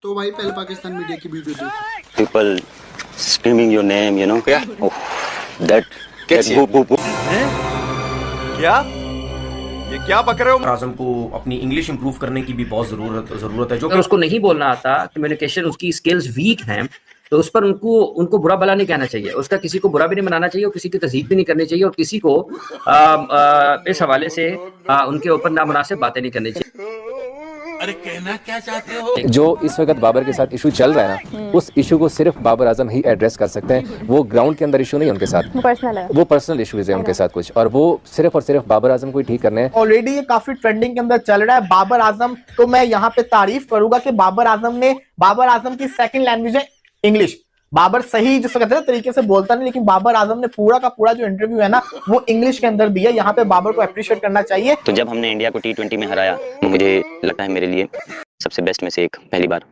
तो भाई पहले पाकिस्तान मीडिया की वीडियो देख। People screaming your name, you know. क्या? Oh, that कैसी boo, boo, boo. क्या ये क्या बक रहे हो? आजम को अपनी इंग्लिश इंप्रूव करने की भी बहुत जरूरत है। जो अगर उसको नहीं बोलना आता, कम्युनिकेशन उसकी स्किल्स वीक हैं, तो उस पर उनको बुरा भला नहीं कहना चाहिए, उसका किसी को बुरा भी नहीं बनाना चाहिए और किसी की तज़हीक भी नहीं करनी चाहिए और किसी को इस हवाले से उनके ऊपर नामुनासिब बातें नहीं करनी चाहिए। अरे कहना क्या चाहते हो? जो इस वक्त बाबर के साथ इशू चल रहा है ना, उस इशू को सिर्फ बाबर आजम ही एड्रेस कर सकते हैं। वो ग्राउंड के अंदर इशू नहीं है उनके साथ, वो पर्सनल इशूज है उनके साथ कुछ, और वो सिर्फ और सिर्फ बाबर आजम को ही ठीक करने हैं। ऑलरेडी ये काफी ट्रेंडिंग के अंदर चल रहा है बाबर आजम। तो मैं यहाँ पे तारीफ करूंगा कि बाबर आजम की सेकंड लैंग्वेज है इंग्लिश। बाबर सही जिसको कहते हैं तरीके से बोलता नहीं, लेकिन बाबर आजम ने पूरा का पूरा जो इंटरव्यू है ना वो इंग्लिश के अंदर दिया। यहाँ पे बाबर को अप्रिशिएट करना चाहिए। तो जब हमने इंडिया को T20 में हराया, मुझे लगता है मेरे लिए सबसे बेस्ट में से एक, पहली बार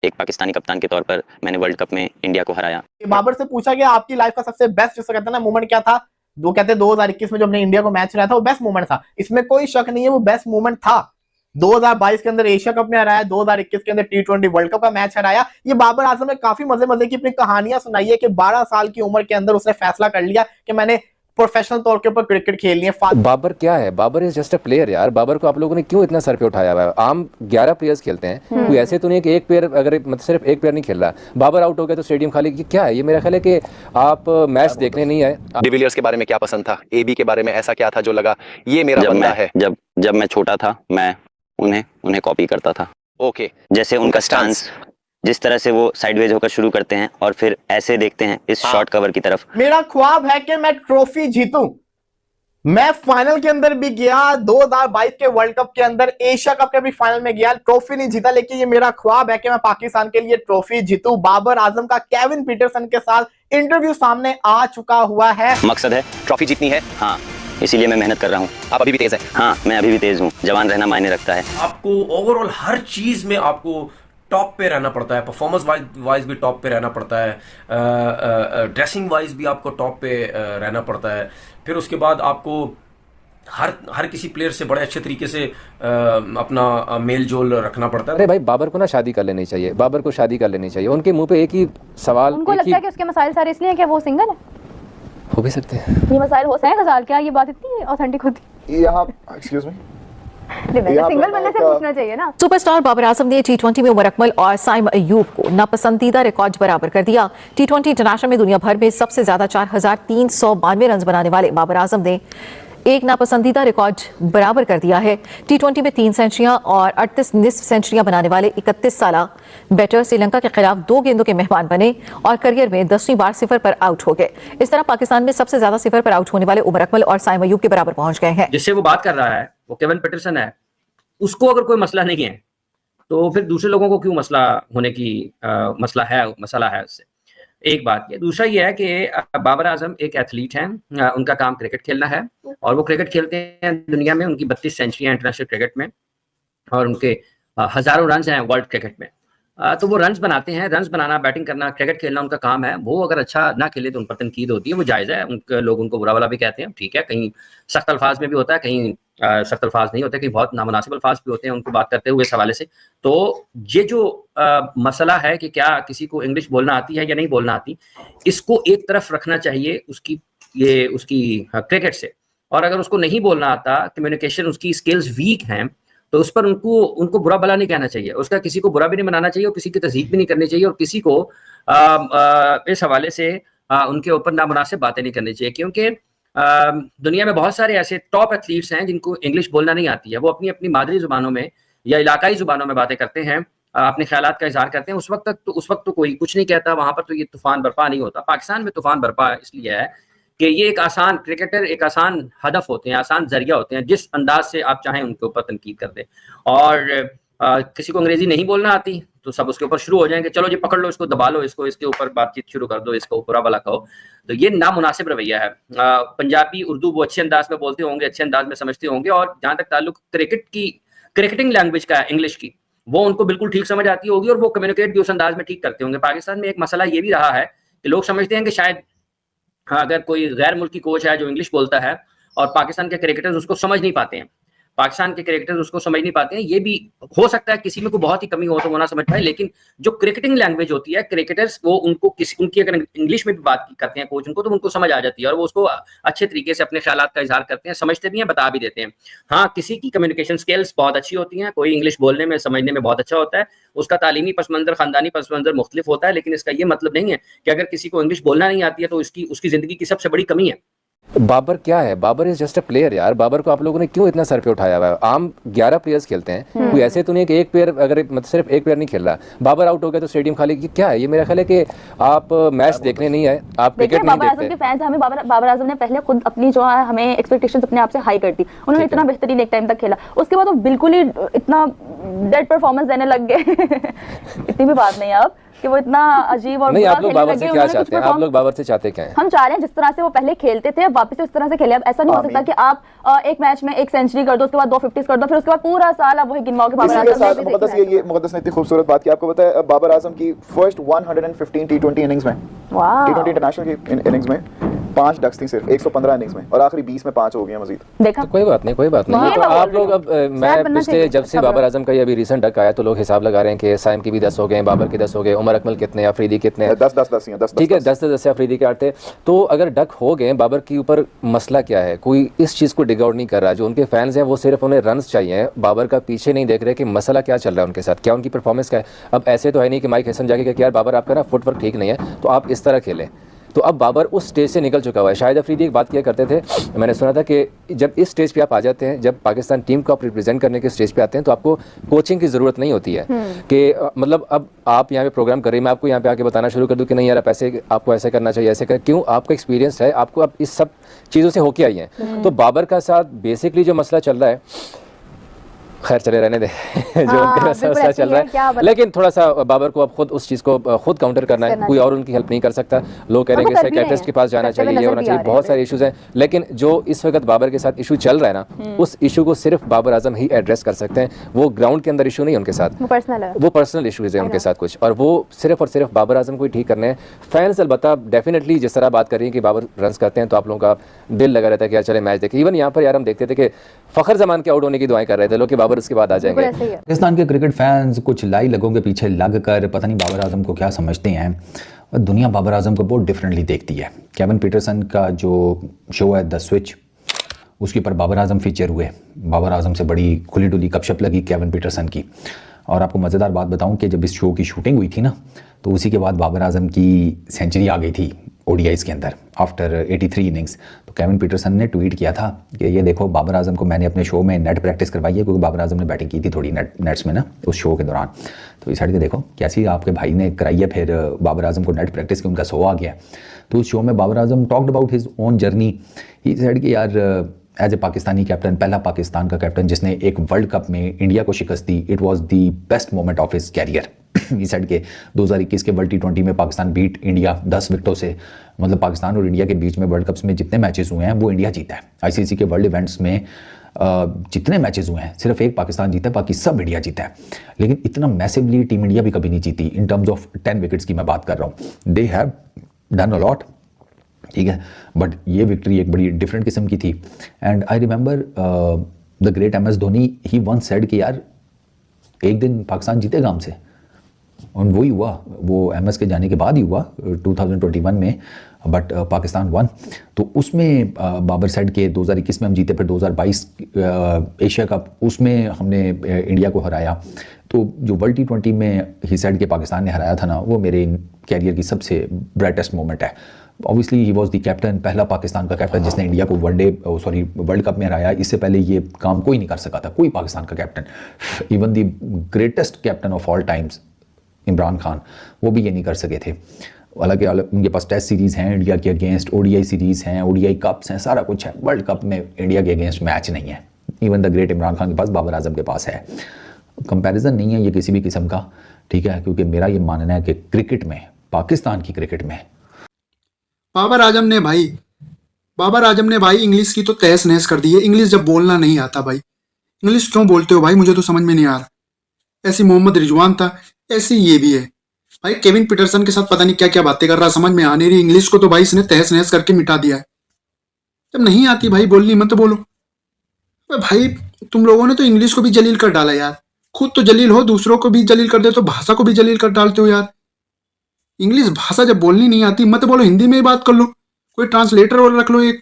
एक पाकिस्तानी कप्तान के तौर पर मैंने वर्ल्ड कप में इंडिया को हराया। बाबर से पूछा गया आपकी लाइफ का सबसे बेस्ट जिसको कहते हैं ना मोमेंट क्या था, वो कहते हैं 2021 में जो हमने इंडिया को मैच हराया था वो बेस्ट मोमेंट था। इसमें कोई शक नहीं है, वो बेस्ट मोमेंट था। 2022 के अंदर एशिया कप में हराया, 2021 के अंदर T20 वर्ल्ड कप का मैच हराया। ये बाबर आजम ने काफी मजे की अपनी कहानियां सुनाई है कि 12 साल की उम्र के अंदर उसने फैसला कर लिया कि मैंने प्रोफेशनल तौर के ऊपर क्रिकेट खेलनी है। बाबर क्या है? Babar is just a player यार। बाबर को आप लोगों ने क्यों इतना सर पे उठाया हुआ है? आम 11 प्लेयर्स खेलते हैं, कोई ऐसे तो नहीं कि एक प्लेयर, अगर मतलब सिर्फ एक प्लेयर नहीं खेल रहा, बाबर आउट हो गया तो स्टेडियम खाली। ये क्या है? ये मेरा ख्याल है कि आप मैच देखने नहीं आए। डिविलियर्स के बारे में क्या पसंद था? AB के बारे में ऐसा क्या था जो लगा ये मेरा बंदा है? जब मैं छोटा था, मैं उन्हें कॉपी करता था। ओके, जैसे उनका स्टांस, जिस तरह से वो साइडवेज होकर शुरू करते हैं और फिर ऐसे देखते हैं इस शॉर्ट कवर की तरफ। मेरा ख्वाब है कि मैं ट्रॉफी जीतूं। मैं फाइनल के अंदर भी गया, 2022 के वर्ल्ड कप के अंदर, एशिया कप के भी फाइनल में गया, ट्रॉफी नहीं जीता, लेकिन ये मेरा ख्वाब है कि मैं पाकिस्तान के लिए ट्रॉफी जीतूं। बाबर आजम का केविन पीटरसन के साथ इंटरव्यू सामने आ चुका हुआ है। मकसद है ट्रॉफी जीतनी है। हाँ, इसीलिए मैं मेहनत कर रहा हूँ। आप अभी भी तेज है? हाँ, मैं अभी भी तेज हूँ। जवान रहना मायने रखता है। आपको ओवरऑल हर चीज में आपको टॉप पे रहना पड़ता है, परफॉर्मेंस वाइज भी टॉप पे रहना पड़ता है, ड्रेसिंग वाइज भी आपको टॉप पे रहना पड़ता है। फिर उसके बाद आपको हर किसी प्लेयर से बड़े अच्छे तरीके से अपना मेल जोल रखना पड़ता है। अरे भाई, बाबर को ना शादी कर लेनी चाहिए, बाबर को शादी कर लेनी चाहिए। उनके मुंह पे एक ही सवाल, उनको लगता है कि उसके मसाइल सारे इसलिए हैं कि वो सिंगल है। हो भी सकते हैं ये मसाइल हो सकते हैं गजाल, क्या ये बात इतनी ऑथेंटिक होती है? यहाँ एक्सक्यूज मी, सिंगल बनने से पूछना चाहिए ना। सुपरस्टार बाबर आजम ने T20 में उमर अकमल और साइम अयूब को नापसंदीदा रिकॉर्ड बराबर कर दिया। T20 इंटरनेशनल में दुनिया भर में सबसे ज्यादा 4,392 रन बनाने वाले बाबर आजम ने एक नापसंदीदा रिकॉर्ड बराबर कर दिया है। T20 में 3 सेंचुरियां और 38 निस्फ सेंचुरियां बनाने वाले 31 साला बैटर श्रीलंका के खिलाफ 2 गेंदों के मेहमान बने और करियर में 10वीं बार सिफर पर आउट हो गए। इस तरह पाकिस्तान में सबसे ज्यादा सिफर पर आउट होने वाले उमर अकमल और साइम अयूब के बराबर पहुंच गए हैं। जिससे वो बात कर रहा है वो केविन पीटरसन है, उसको अगर कोई मसला नहीं है तो फिर दूसरे लोगों को क्यों मसला होने की मसला है उससे। एक बात ये, दूसरा ये है कि बाबर आजम एक एथलीट हैं, उनका काम क्रिकेट खेलना है और वो क्रिकेट खेलते हैं दुनिया में। उनकी 32 सेंचुरियां इंटरनेशनल क्रिकेट में और उनके हजारों रन हैं वर्ल्ड क्रिकेट में। तो वो रन्स बनाते हैं, रन्स बनाना, बैटिंग करना, क्रिकेट खेलना उनका काम है। वो अगर अच्छा ना खेले तो उन पर तनकीद होती है, वो जायज़ है। उनके लोग उनको बुरा वाला भी कहते हैं, ठीक है, कहीं सख्त अल्फाज में भी होता है, कहीं सख्त अल्फाज नहीं होते, कहीं बहुत नामुनासिब अल्फाज भी होते हैं उनको बात करते हुए इस हवाले से। तो ये जो मसला है कि क्या किसी को इंग्लिश बोलना आती है या नहीं बोलना आती, इसको एक तरफ रखना चाहिए उसकी क्रिकेट से। और अगर उसको नहीं बोलना आता, कम्युनिकेशन उसकी स्किल्स वीक हैं, तो उस पर उनको बुरा भला नहीं कहना चाहिए, उसका किसी को बुरा भी नहीं बनाना चाहिए और किसी की तज़हीक भी नहीं करनी चाहिए और किसी को इस हवाले से उनके ऊपर नामुनासिब बातें नहीं करनी चाहिए। क्योंकि दुनिया में बहुत सारे ऐसे टॉप एथलीट्स हैं जिनको इंग्लिश बोलना नहीं आती है। वो अपनी अपनी मादरी ज़ुबानों में या इलाकाई ज़ुबानों में बातें करते हैं, अपने ख्यालात का इजहार करते हैं। उस वक्त तो कोई कुछ नहीं कहता, वहाँ पर तो ये तूफान बर्पा नहीं होता। पाकिस्तान में तूफान बर्पा इसलिए है कि ये एक आसान हदफ होते हैं, आसान जरिया होते हैं, जिस अंदाज से आप चाहें उनके ऊपर तनकीद कर दें। और किसी को अंग्रेजी नहीं बोलना आती तो सब उसके ऊपर शुरू हो जाएंगे, चलो जी पकड़ लो इसको, दबा लो इसको, इसके ऊपर बातचीत शुरू कर दो, इसको बुरा भला कहो। तो ये नामुनासिब रवैया है। पंजाबी उर्दू वो अच्छे अंदाज में बोलते होंगे, अच्छे अंदाज में समझते होंगे, और जहाँ तक ताल्लुक क्रिकेटिंग लैंग्वेज का इंग्लिश की, वो उनको बिल्कुल ठीक समझ आती होगी और वो कम्युनिकेट भी उस अंदाज में ठीक करते होंगे। पाकिस्तान में एक मसला ये भी रहा है कि लोग समझते हैं कि शायद अगर कोई गैर मुल्की कोच है जो इंग्लिश बोलता है और पाकिस्तान के क्रिकेटर्स उसको समझ नहीं पाते हैं, पाकिस्तान के क्रिकेटर्स उसको समझ नहीं पाते हैं। ये भी हो सकता है किसी में कोई बहुत ही कमी हो तो वो ना समझ पाए, लेकिन जो क्रिकेटिंग लैंग्वेज होती है क्रिकेटर्स वो उनको उनकी अगर इंग्लिश में भी बात करते हैं कोच उनको तो उनको समझ आ जाती है और वो उसको अच्छे तरीके से अपने ख्यालात का इजहार करते हैं, समझते भी हैं, बता भी देते हैं। हाँ, किसी की कम्युनिकेशन स्किल्स बहुत अच्छी होती हैं, कोई इंग्लिश बोलने में समझने में बहुत अच्छा होता है, उसका तालीमी पस मंजर खानदानी पस मंजर मुख्तलिफ होता है, लेकिन इसका ये मतलब नहीं है कि अगर किसी को इंग्लिश बोलना नहीं आती है तो उसकी जिंदगी की सबसे बड़ी कमी है। बाबर क्या है? Babar is just a player यार। बाबर को आप लोगों ने क्यों इतना सर पे उठाया हुआ है? आम 11 प्लेयर्स खेलते हैं, कोई ऐसे तो नहीं है कि एक प्लेयर अगर मतलब सिर्फ एक प्लेयर नहीं खेल रहा, बाबर आउट हो गया तो स्टेडियम खाली। क्या है ये? मेरा ख्याल है कि आप मैच देखने नहीं आए, आप क्रिकेट नहीं देखते। बाबर आजम के फैंस हमें बाबर आजम ने पहले खुद अपनी जो है हमें एक्सपेक्टेशंस अपने आप से हाई कर दी। उन्होंने इतना बेहतरीन एक टाइम तक खेला, उसके बाद वो बिल्कुल ही इतना डेड परफॉर्मेंस देने लग गए इतनी भी बात नहीं है अब कि वो इतना अजीब और नहीं। आप लोग बाबर से क्या चाहते हैं? आप लोग बाबर से चाहते क्या हैं? हम चाह रहे हैं जिस तरह से वो पहले खेलते थे वापस से उस तरह से खेले। अब ऐसा नहीं हो सकता कि आप एक मैच में एक सेंचुरी कर दो, उसके बाद 2 50s कर दो, फिर उसके बाद पूरा साल आप वही गिनवाओगे। मुक़द्दस ने इतनी खूबसूरत बात की। आपको पता है बाबर आजम की फर्स्ट 115 T20 इनिंग्स में, T20 इंटरनेशनल की इनिंग्स में 5 डक्स थी सिर्फ 115 इनिंग्स में, और आखिरी 20 में 5 हो गए मजीद। देखा, कोई बात नहीं, कोई बात नहीं। तो आप लोग अब मैं पिछले जब से बाबर आजम का ये अभी रिसेंट डक आया तो लोग हिसाब लगा रहे हैं कि साइम की भी 10 हो गए, बाबर के 10 हो गए, उमर अकमल कितने, अफरीदी कितने? 10 ठीक है, 10 अफरीदी के 8 थे। तो अगर डक हो गए, बाबर के ऊपर मसला क्या है? कोई इस चीज़ को डिग आउट नहीं कर रहा। जो उनके फैंस हैं वो सिर्फ उन्हें रन्स चाहिए, बाबर का पीछे नहीं देख रहे कि मसला क्या चल रहा है उनके साथ, क्या उनकी परफॉर्मेंस क्या है। अब ऐसे तो है नहीं कि माइक हसन जाके कि यार बाबर आपका ना फुटवर्क ठीक नहीं है तो आप इस तरह खेलें। तो अब बाबर उस स्टेज से निकल चुका हुआ है। शाहिद अफरीदी एक बात किया करते थे, मैंने सुना था कि जब इस स्टेज पे आप आ जाते हैं, जब पाकिस्तान टीम को आप रिप्रेजेंट करने के स्टेज पे आते हैं तो आपको कोचिंग की ज़रूरत नहीं होती है कि मतलब अब आप यहाँ पे प्रोग्राम कर रही, मैं आपको यहाँ पे आके बताना शुरू कर दूँ कि नहीं यार आप ऐसे, आपको ऐसे करना चाहिए, ऐसे कर। क्यों? आपका एक्सपीरियंस है, आपको आप इस सब चीज़ों से होके आई हैं। तो बाबर का साथ बेसिकली जो मसला चल रहा है, खैर चले रहने दे जो उनका मसला चल रहा है, लेकिन थोड़ा सा बाबर को अब खुद उस चीज़ को खुद काउंटर करना है। कोई और उनकी हेल्प नहीं कर सकता। लोग कह रहे हैं कि साइकियाट्रिस्ट के पास जाना चाहिए, ये होना चाहिए, बहुत सारे इशूज़ हैं। लेकिन जो इस वक्त बाबर के साथ इशू चल रहा है ना, उस इशू को सिर्फ बाबर आजम ही एड्रेस कर सकते हैं। वो ग्राउंड के अंदर इशू नहीं है उनके साथ, वो पर्सनल इशूज़ है उनके साथ कुछ, और वो सिर्फ और सिर्फ बाबर आजम को ही ठीक करने हैं। फैंस अलबत्ता डेफिनेटली जिस तरह बात कर रही है कि बाबर रन करते हैं तो आप लोगों का दिल लगा रहता है कि यार चले मैच देखें। इवन यहाँ पर यार हम देखते थे कि फ़खर जमान के आउट होने की दुआएं कर रहे थे लोग कि बाबर उसके बाद आ जाएंगे। पाकिस्तान के क्रिकेट फैंस कुछ लाई लगों के पीछे लग कर पता नहीं बाबर आजम को क्या समझते हैं, और दुनिया बाबर आजम को बहुत डिफरेंटली देखती है। केविन पीटरसन का जो शो है द स्विच, उसके ऊपर बाबर आजम फीचर हुए। बाबर आजम से बड़ी खुली डुली गपशप लगी केविन पीटरसन की। और आपको मज़ेदार बात बताऊं कि जब इस शो की शूटिंग हुई थी ना, तो उसी के बाद बाबर आजम की सेंचुरी आ गई थी ओडीआईज़ के अंदर आफ्टर 83 इनिंग्स। तो केविन पीटरसन ने ट्वीट किया था कि ये देखो बाबर आजम को मैंने अपने शो में नेट प्रैक्टिस करवाई है, क्योंकि बाबर आजम ने बैटिंग की थी थोड़ी नेट्स में ना उस शो के दौरान। तो इस साइड के देखो कैसी आपके भाई ने कराई है फिर बाबर आजम को नेट प्रैक्टिस की, उनका शो आ गया। तो उस शो में Babar Azam talked about his own journey. He said कि यार एज ए पाकिस्तानी कैप्टन, पहला पाकिस्तान का कैप्टन जिसने एक वर्ल्ड कप में इंडिया को शिकस्त दी, it was the best moment of his career. इस साइड के 2021 के वर्ल्ड T20 में पाकिस्तान बीट इंडिया 10 विकेटों से। मतलब पाकिस्तान और इंडिया के बीच में वर्ल्ड कप्स में जितने मैचेस हुए हैं वो इंडिया जीता है। आईसीसी के वर्ल्ड इवेंट्स में जितने मैचेस हुए हैं सिर्फ एक पाकिस्तान जीता है, बाकी सब इंडिया जीता है। लेकिन इतना मैसिवली टीम इंडिया भी कभी नहीं जीती। इन टर्म्स ऑफ 10 विकेट्स की मैं बात कर रहा हूँ। They have done a lot, ठीक है, बट ये विक्ट्री एक बड़ी डिफरेंट किस्म की थी। And I remember the great MS Dhoni, he once said कि यार एक दिन पाकिस्तान जीतेगा हमसे, और वही हुआ। वो MS के जाने के बाद ही हुआ 2021 में, बट पाकिस्तान वन। तो उसमें बाबर सेड के 2021 में हम जीते, फिर 2022 एशिया कप उसमें हमने इंडिया को हराया। तो जो वर्ल्ड T20 में ही सेड के पाकिस्तान ने हराया था ना, वो मेरे कैरियर की सबसे ब्राइटेस्ट मोमेंट है। Obviously he was the captain, पहला पाकिस्तान का कैप्टन जिसने इंडिया को वर्ल्ड कप में हराया। इससे पहले ये काम कोई नहीं कर सका था, कोई पाकिस्तान का captain. Even the greatest captain of all times Imran Khan, वो भी ये नहीं कर सके थे। हालांकि उनके पास टेस्ट सीरीज़ हैं इंडिया के अगेंस्ट, ODI सीरीज़ हैं, ODI कप्स हैं, सारा कुछ है। वर्ल्ड कप में इंडिया के अगेंस्ट मैच नहीं है। Even the great Imran Khan के पास, बाबर आजम के पास है। कंपैरिजन नहीं है ये किसी भी किस्म का, ठीक है, क्योंकि मेरा ये मानना है कि क्रिकेट में, पाकिस्तान की क्रिकेट में बाबर आजम ने भाई इंग्लिश की तो तहस नहस कर दी है। इंग्लिश जब बोलना नहीं आता भाई, इंग्लिश क्यों बोलते हो भाई, मुझे तो समझ में नहीं आ रहा। ऐसी मोहम्मद रिजवान था, ऐसे ये भी है भाई। केविन पीटरसन के साथ पता नहीं क्या क्या बातें कर रहा, समझ में आ नहीं रही। इंग्लिश को तो भाई इसने तहस नहस करके मिटा दिया है। जब नहीं आती भाई बोलनी मत बोलो भाई। तुम लोगों ने तो इंग्लिश को भी जलील कर डाला यार। खुद तो जलील हो, दूसरों को भी जलील कर दे, तो भाषा को भी जलील कर डालते हो यार। इंग्लिश भाषा जब बोलनी नहीं आती मत बोलो, हिंदी में ही बात कर लो, कोई ट्रांसलेटर और रख लो एक,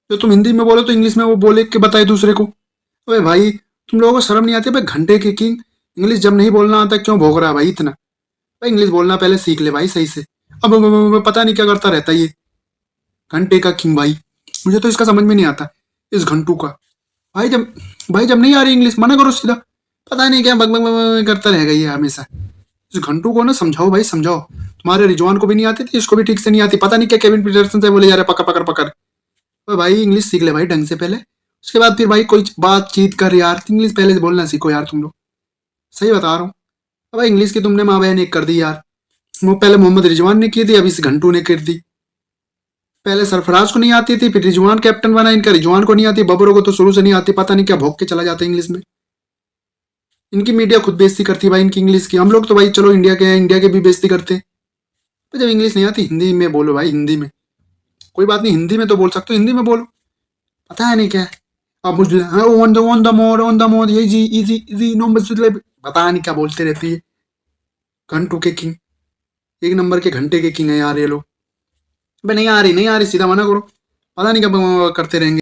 जो तुम हिंदी में बोलो तो इंग्लिश में वो बोले के बताए दूसरे को। अबे भाई तुम लोगों को शर्म नहीं आती? भाई घंटे के किंग, इंग्लिश जब नहीं बोलना आता क्यों भोग रहा है भाई इतना? भाई इंग्लिश बोलना पहले सीख ले भाई सही से। अब पता नहीं क्या करता रहता है ये घंटे का किंग भाई, मुझे तो इसका समझ में नहीं आता इस घंटू का। भाई जब नहीं आ रही इंग्लिश मना करो सीधा, पता नहीं क्या बग बग बग करता रहेगा ये हमेशा। इस घंटू को ना समझाओ भाई, समझाओ। तुम्हारे रिजवान को भी नहीं आती थी, इसको भी ठीक से नहीं आती, पता नहीं क्या केविन पीटरसन से बोले जा रहे पकड़ पकड़ पकड़। तो भाई इंग्लिश सीख ले भाई ढंग से पहले, उसके बाद फिर भाई कोई बातचीत कर यार। इंग्लिश पहले से बोलना सीखो यार तुम लोग, सही बता रहा हूँ। अब इंग्लिश की तुमने माँ बहन एक कर दी यार। वो पहले मोहम्मद रिजवान ने की थी, अभी इस घंटू ने कर दी। पहले सरफराज को नहीं आती थी, फिर रिजवान कैप्टन बना, इनका रिजवान को नहीं आती, बबरों को तो शुरू से नहीं आती, पता नहीं क्या भोग के चला जाता है इंग्लिश में। इनकी मीडिया खुद बेइज्जती करती है भाई इनकी इंग्लिश की। हम लोग तो भाई चलो इंडिया के हैं, इंडिया के भी बेइज्जती करते हैं। तो जब इंग्लिश नहीं आती हिंदी में बोलो भाई, हिंदी में कोई बात नहीं, हिंदी में तो बोल सकते हो, हिंदी में बोलो। पता है नहीं क्या अब मुझे on the more easy easy easy number, पता नहीं क्या बोलते रहती है। घंटू के किंग, एक नंबर के घंटे के किंग है यार ये लोग। भाई नहीं आ रही सीधा मना करो, पता नहीं क्या करते रहेंगे।